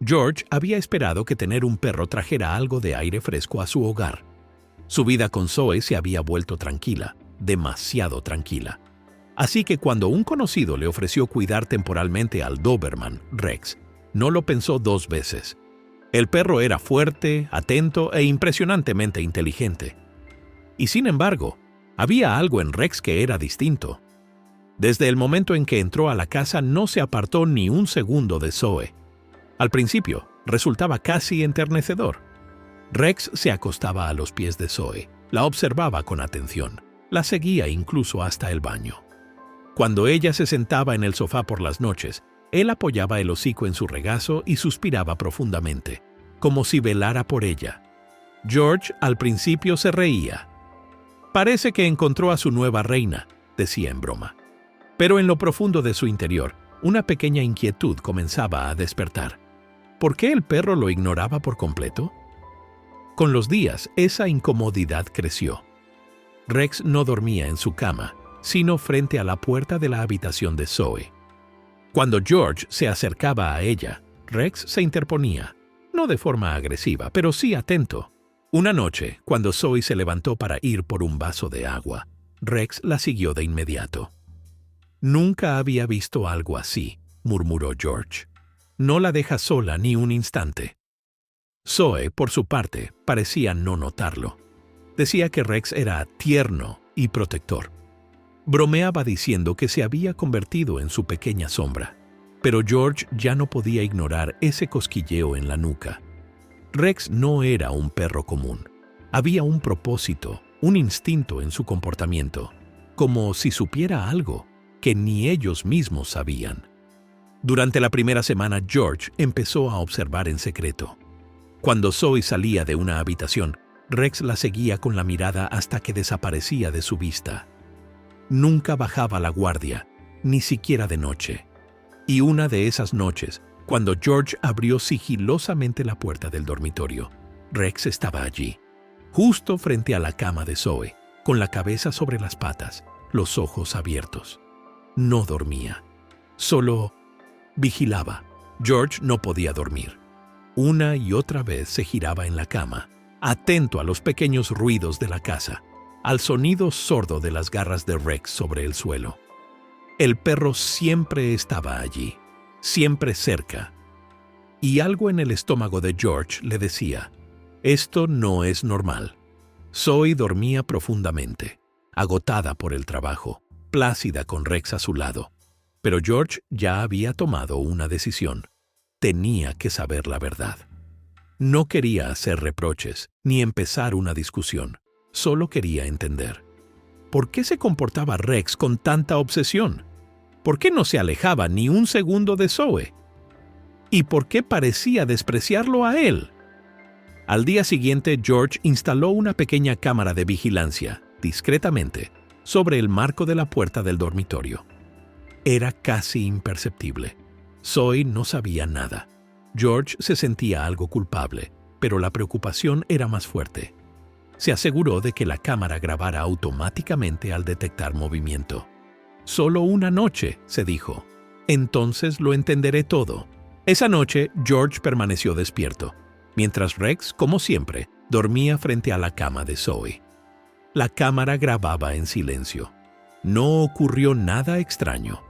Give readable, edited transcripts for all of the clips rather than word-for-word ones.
George había esperado que tener un perro trajera algo de aire fresco a su hogar. Su vida con Zoe se había vuelto tranquila, demasiado tranquila. Así que cuando un conocido le ofreció cuidar temporalmente al Doberman, Rex, no lo pensó dos veces. El perro era fuerte, atento e impresionantemente inteligente. Y sin embargo, había algo en Rex que era distinto. Desde el momento en que entró a la casa no se apartó ni un segundo de Zoe. Al principio, resultaba casi enternecedor. Rex se acostaba a los pies de Zoe, la observaba con atención, la seguía incluso hasta el baño. Cuando ella se sentaba en el sofá por las noches, él apoyaba el hocico en su regazo y suspiraba profundamente, como si velara por ella. George al principio se reía. «Parece que encontró a su nueva reina», decía en broma. Pero en lo profundo de su interior, una pequeña inquietud comenzaba a despertar. ¿Por qué el perro lo ignoraba por completo? Con los días, esa incomodidad creció. Rex no dormía en su cama, sino frente a la puerta de la habitación de Zoe. Cuando George se acercaba a ella, Rex se interponía, no de forma agresiva, pero sí atento. Una noche, cuando Zoe se levantó para ir por un vaso de agua, Rex la siguió de inmediato. «Nunca había visto algo así», murmuró George. «No la deja sola ni un instante». Zoe, por su parte, parecía no notarlo. Decía que Rex era tierno y protector. Bromeaba diciendo que se había convertido en su pequeña sombra. Pero George ya no podía ignorar ese cosquilleo en la nuca. Rex no era un perro común. Había un propósito, un instinto en su comportamiento, como si supiera algo que ni ellos mismos sabían. Durante la primera semana, George empezó a observar en secreto. Cuando Zoe salía de una habitación, Rex la seguía con la mirada hasta que desaparecía de su vista. Nunca bajaba la guardia, ni siquiera de noche. Y una de esas noches, cuando George abrió sigilosamente la puerta del dormitorio, Rex estaba allí, justo frente a la cama de Zoe, con la cabeza sobre las patas, los ojos abiertos. No dormía, solo vigilaba. George no podía dormir. Una y otra vez se giraba en la cama, atento a los pequeños ruidos de la casa, al sonido sordo de las garras de Rex sobre el suelo. El perro siempre estaba allí, siempre cerca. Y algo en el estómago de George le decía, esto no es normal. Zoe dormía profundamente, agotada por el trabajo, plácida con Rex a su lado. Pero George ya había tomado una decisión. Tenía que saber la verdad. No quería hacer reproches ni empezar una discusión. Solo quería entender. ¿Por qué se comportaba Rex con tanta obsesión? ¿Por qué no se alejaba ni un segundo de Zoe? ¿Y por qué parecía despreciarlo a él? Al día siguiente, George instaló una pequeña cámara de vigilancia, discretamente, sobre el marco de la puerta del dormitorio. Era casi imperceptible. Zoe no sabía nada. George se sentía algo culpable, pero la preocupación era más fuerte. Se aseguró de que la cámara grabara automáticamente al detectar movimiento. «Solo una noche», se dijo. «Entonces lo entenderé todo». Esa noche, George permaneció despierto, mientras Rex, como siempre, dormía frente a la cama de Zoe. La cámara grababa en silencio. No ocurrió nada extraño,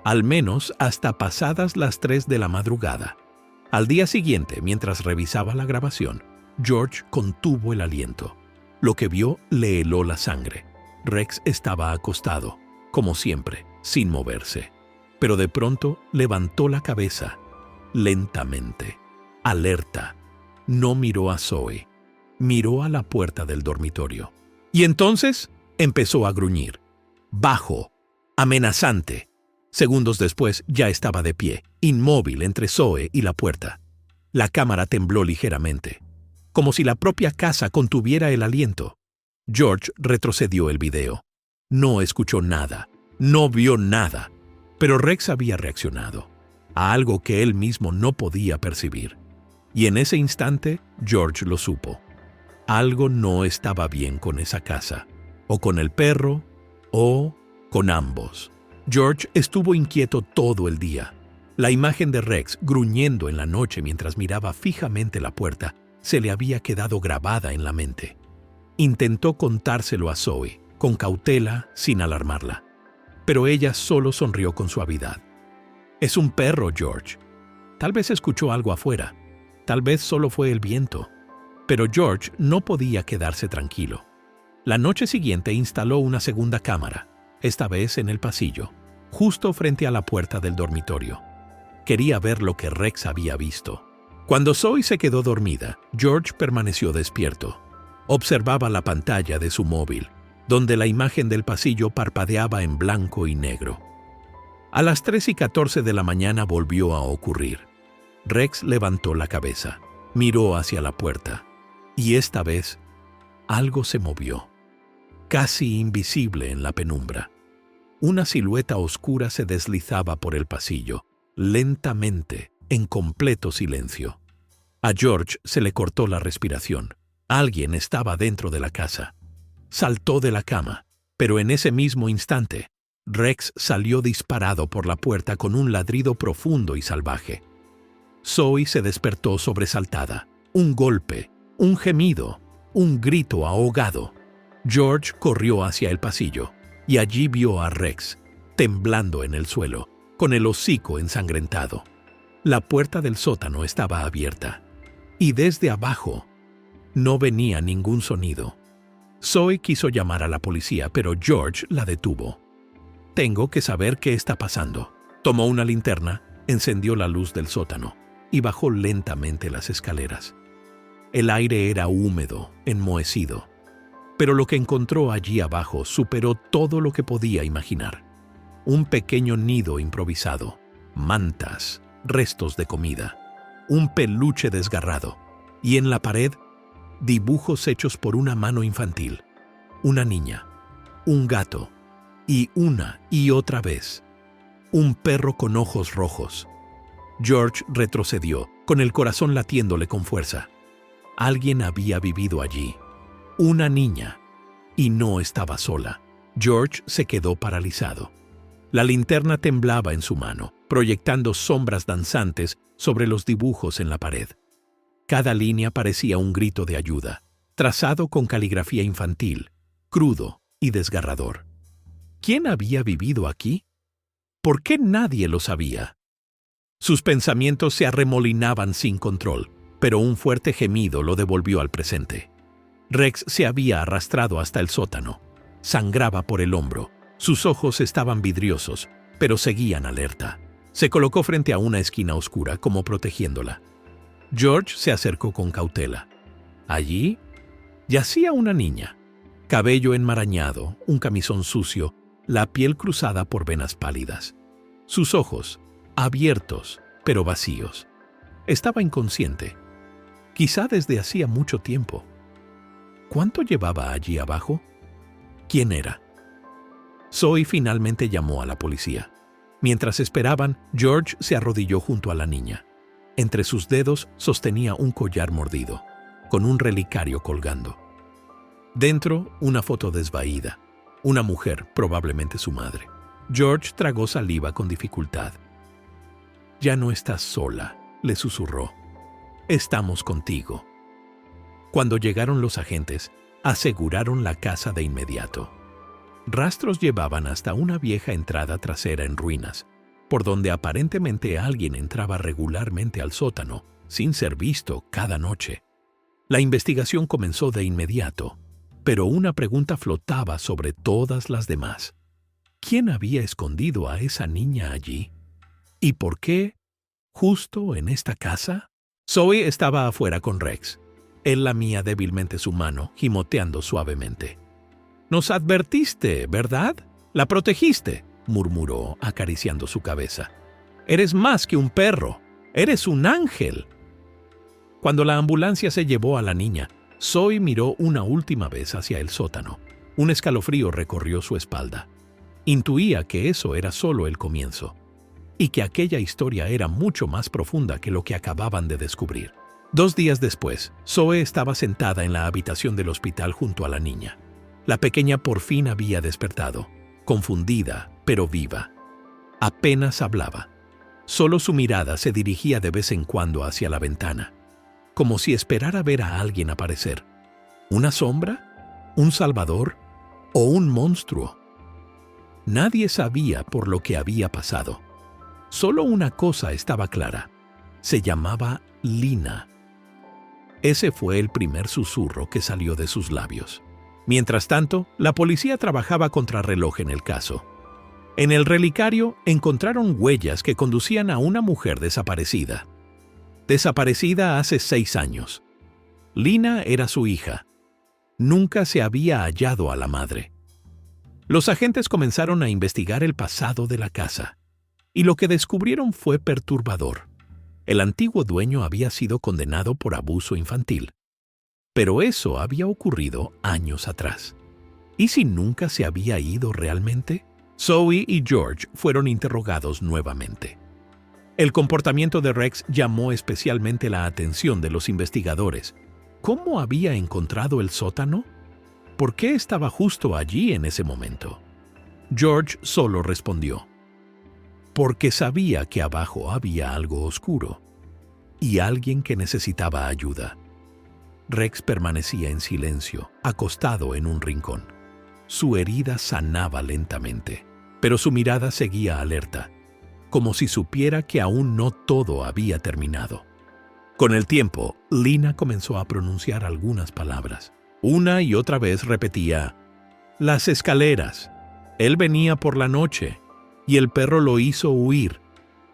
al menos hasta pasadas las 3 de la madrugada. Al día siguiente, mientras revisaba la grabación, George contuvo el aliento. Lo que vio le heló la sangre. Rex estaba acostado, como siempre, sin moverse. Pero de pronto levantó la cabeza, lentamente, alerta. No miró a Zoe, miró a la puerta del dormitorio. Y entonces empezó a gruñir, bajo, amenazante. Segundos después ya estaba de pie, inmóvil entre Zoe y la puerta. La cámara tembló ligeramente, como si la propia casa contuviera el aliento. George retrocedió el video. No escuchó nada, no vio nada, pero Rex había reaccionado a algo que él mismo no podía percibir. Y en ese instante, George lo supo. Algo no estaba bien con esa casa, o con el perro, o con ambos. George estuvo inquieto todo el día. La imagen de Rex gruñendo en la noche mientras miraba fijamente la puerta se le había quedado grabada en la mente. Intentó contárselo a Zoe, con cautela, sin alarmarla. Pero ella solo sonrió con suavidad. «Es un perro, George. Tal vez escuchó algo afuera. Tal vez solo fue el viento». Pero George no podía quedarse tranquilo. La noche siguiente instaló una segunda cámara, esta vez en el pasillo, justo frente a la puerta del dormitorio. Quería ver lo que Rex había visto. Cuando Zoe se quedó dormida, George permaneció despierto. Observaba la pantalla de su móvil, donde la imagen del pasillo parpadeaba en blanco y negro. A las 3:14 de la mañana volvió a ocurrir. Rex levantó la cabeza, miró hacia la puerta, y esta vez algo se movió, casi invisible en la penumbra. Una silueta oscura se deslizaba por el pasillo, lentamente, en completo silencio. A George se le cortó la respiración. Alguien estaba dentro de la casa. Saltó de la cama, pero en ese mismo instante, Rex salió disparado por la puerta con un ladrido profundo y salvaje. Zoe se despertó sobresaltada. Un golpe, un gemido, un grito ahogado. George corrió hacia el pasillo y allí vio a Rex, temblando en el suelo, con el hocico ensangrentado. La puerta del sótano estaba abierta, y desde abajo no venía ningún sonido. Zoe quiso llamar a la policía, pero George la detuvo. «Tengo que saber qué está pasando». Tomó una linterna, encendió la luz del sótano y bajó lentamente las escaleras. El aire era húmedo, enmohecido, pero lo que encontró allí abajo superó todo lo que podía imaginar. Un pequeño nido improvisado, mantas, restos de comida, un peluche desgarrado, y en la pared, dibujos hechos por una mano infantil, una niña, un gato, y una y otra vez, un perro con ojos rojos. George retrocedió, con el corazón latiéndole con fuerza. Alguien había vivido allí, una niña, y no estaba sola. George se quedó paralizado. La linterna temblaba en su mano, proyectando sombras danzantes sobre los dibujos en la pared. Cada línea parecía un grito de ayuda, trazado con caligrafía infantil, crudo y desgarrador. ¿Quién había vivido aquí? ¿Por qué nadie lo sabía? Sus pensamientos se arremolinaban sin control, pero un fuerte gemido lo devolvió al presente. Rex se había arrastrado hasta el sótano. Sangraba por el hombro. Sus ojos estaban vidriosos, pero seguían alerta. Se colocó frente a una esquina oscura, como protegiéndola. George se acercó con cautela. Allí yacía una niña. Cabello enmarañado, un camisón sucio, la piel cruzada por venas pálidas. Sus ojos, abiertos, pero vacíos. Estaba inconsciente. Quizá desde hacía mucho tiempo. ¿Cuánto llevaba allí abajo? ¿Quién era? Zoe finalmente llamó a la policía. Mientras esperaban, George se arrodilló junto a la niña. Entre sus dedos sostenía un collar mordido, con un relicario colgando. Dentro, una foto desvaída. Una mujer, probablemente su madre. George tragó saliva con dificultad. «Ya no estás sola», le susurró. «Estamos contigo». Cuando llegaron los agentes, aseguraron la casa de inmediato. Rastros llevaban hasta una vieja entrada trasera en ruinas, por donde aparentemente alguien entraba regularmente al sótano, sin ser visto cada noche. La investigación comenzó de inmediato, pero una pregunta flotaba sobre todas las demás. ¿Quién había escondido a esa niña allí? ¿Y por qué justo en esta casa? Zoe estaba afuera con Rex. Él lamía débilmente su mano, gimoteando suavemente. «Nos advertiste, ¿verdad? La protegiste», murmuró, acariciando su cabeza. «Eres más que un perro. Eres un ángel». Cuando la ambulancia se llevó a la niña, Zoe miró una última vez hacia el sótano. Un escalofrío recorrió su espalda. Intuía que eso era solo el comienzo, y que aquella historia era mucho más profunda que lo que acababan de descubrir. 2 días después, Zoe estaba sentada en la habitación del hospital junto a la niña. La pequeña por fin había despertado, confundida, pero viva. Apenas hablaba. Solo su mirada se dirigía de vez en cuando hacia la ventana, como si esperara ver a alguien aparecer. ¿Una sombra? ¿Un salvador? ¿O un monstruo? Nadie sabía por lo que había pasado. Solo una cosa estaba clara. Se llamaba Lina. Ese fue el primer susurro que salió de sus labios. Mientras tanto, la policía trabajaba contrarreloj en el caso. En el relicario encontraron huellas que conducían a una mujer desaparecida. Desaparecida hace 6 años. Lina era su hija. Nunca se había hallado a la madre. Los agentes comenzaron a investigar el pasado de la casa, y lo que descubrieron fue perturbador. El antiguo dueño había sido condenado por abuso infantil. Pero eso había ocurrido años atrás. ¿Y si nunca se había ido realmente? Zoe y George fueron interrogados nuevamente. El comportamiento de Rex llamó especialmente la atención de los investigadores. ¿Cómo había encontrado el sótano? ¿Por qué estaba justo allí en ese momento? George solo respondió: porque sabía que abajo había algo oscuro y alguien que necesitaba ayuda. Rex permanecía en silencio, acostado en un rincón. Su herida sanaba lentamente, pero su mirada seguía alerta, como si supiera que aún no todo había terminado. Con el tiempo, Lina comenzó a pronunciar algunas palabras. Una y otra vez repetía: las escaleras. Él venía por la noche y el perro lo hizo huir.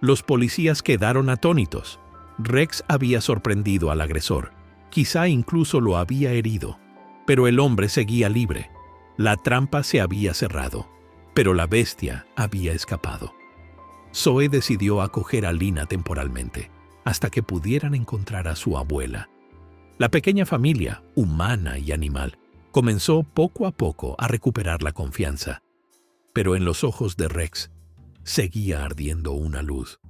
Los policías quedaron atónitos. Rex había sorprendido al agresor. Quizá incluso lo había herido. Pero el hombre seguía libre. La trampa se había cerrado, pero la bestia había escapado. Zoe decidió acoger a Lina temporalmente, hasta que pudieran encontrar a su abuela. La pequeña familia, humana y animal, comenzó poco a poco a recuperar la confianza. Pero en los ojos de Rex seguía ardiendo una luz.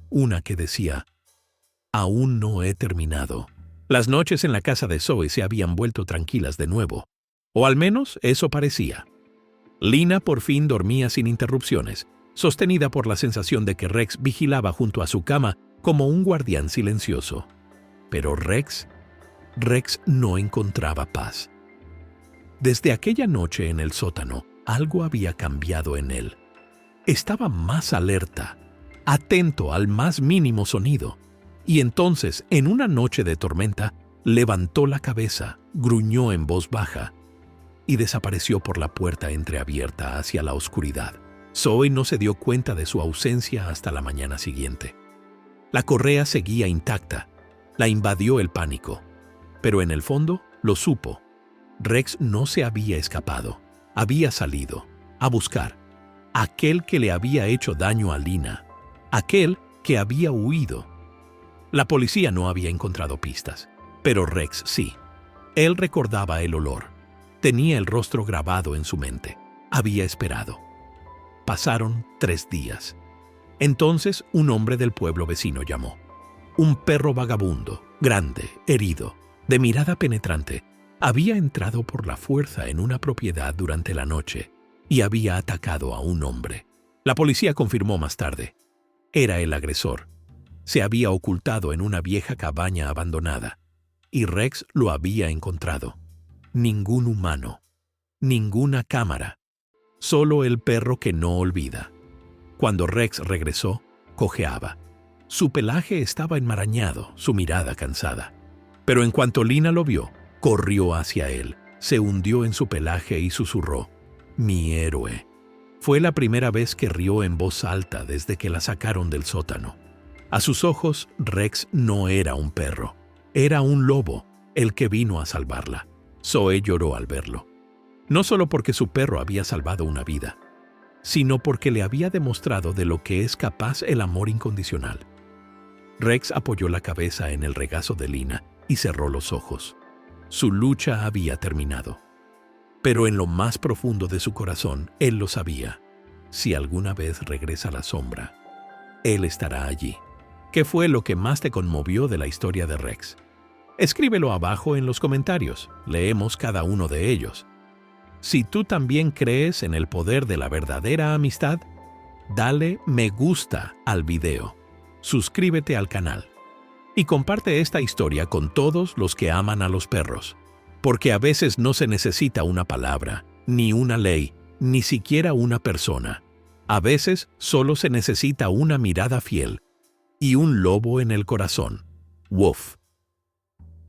Una que decía: aún no he terminado. Las noches en la casa de Zoe se habían vuelto tranquilas de nuevo, o al menos eso parecía. Lina por fin dormía sin interrupciones, sostenida por la sensación de que Rex vigilaba junto a su cama como un guardián silencioso. Pero Rex no encontraba paz. Desde aquella noche en el sótano, algo había cambiado en él. Estaba más alerta, atento al más mínimo sonido. Y entonces, en una noche de tormenta, levantó la cabeza, gruñó en voz baja y desapareció por la puerta entreabierta hacia la oscuridad. Zoe no se dio cuenta de su ausencia hasta la mañana siguiente. La correa seguía intacta. La invadió el pánico. Pero en el fondo lo supo. Rex no se había escapado. Había salido a buscar a aquel que le había hecho daño a Lina, aquel que había huido. La policía no había encontrado pistas, pero Rex sí. Él recordaba el olor. Tenía el rostro grabado en su mente. Había esperado. Pasaron 3 días. Entonces un hombre del pueblo vecino llamó. Un perro vagabundo, grande, herido, de mirada penetrante, había entrado por la fuerza en una propiedad durante la noche y había atacado a un hombre. La policía confirmó más tarde. Era el agresor. Se había ocultado en una vieja cabaña abandonada y Rex lo había encontrado. Ningún humano, ninguna cámara, solo el perro que no olvida. Cuando Rex regresó, cojeaba. Su pelaje estaba enmarañado, su mirada cansada. Pero en cuanto Lina lo vio, corrió hacia él, se hundió en su pelaje y susurró: «Mi héroe». Fue la primera vez que rió en voz alta desde que la sacaron del sótano. A sus ojos, Rex no era un perro, era un lobo, el que vino a salvarla. Zoe lloró al verlo. No solo porque su perro había salvado una vida, sino porque le había demostrado de lo que es capaz el amor incondicional. Rex apoyó la cabeza en el regazo de Lina y cerró los ojos. Su lucha había terminado. Pero en lo más profundo de su corazón, él lo sabía. Si alguna vez regresa la sombra, él estará allí. ¿Qué fue lo que más te conmovió de la historia de Rex? Escríbelo abajo en los comentarios. Leemos cada uno de ellos. Si tú también crees en el poder de la verdadera amistad, dale me gusta al video, suscríbete al canal y comparte esta historia con todos los que aman a los perros, porque a veces no se necesita una palabra, ni una ley, ni siquiera una persona. A veces solo se necesita una mirada fiel y un lobo en el corazón. Woof.